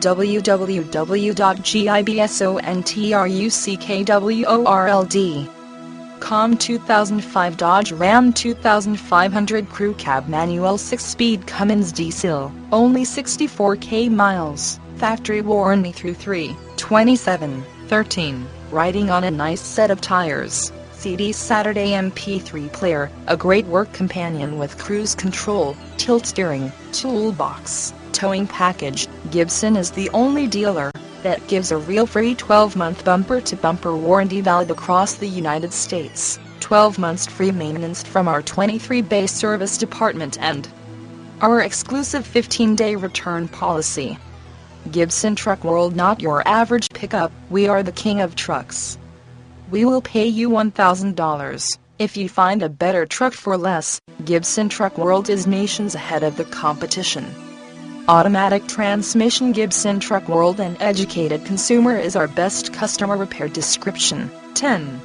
www.gibsonTruckworld.com 2005 Dodge Ram 2500 Crew Cab Manual 6-speed Cummins diesel, only 64k miles, factory warranty through 3/27/13, riding on a nice set of tires. CD Saturday MP3 player, a great work companion with cruise control, tilt steering, toolbox, towing package. Gibson is the only dealer that gives a real free 12-month bumper-to-bumper warranty valid across the United States, 12 months free maintenance from our 23-bay service department and our exclusive 15-day return policy. Gibson Truck World, not your average pickup, we are the king of trucks. We will pay you $1,000 if you find a better truck for less. Gibson Truck World is nations ahead of the competition. Automatic transmission. Gibson Truck World, an educated consumer is our best customer repair description. 10.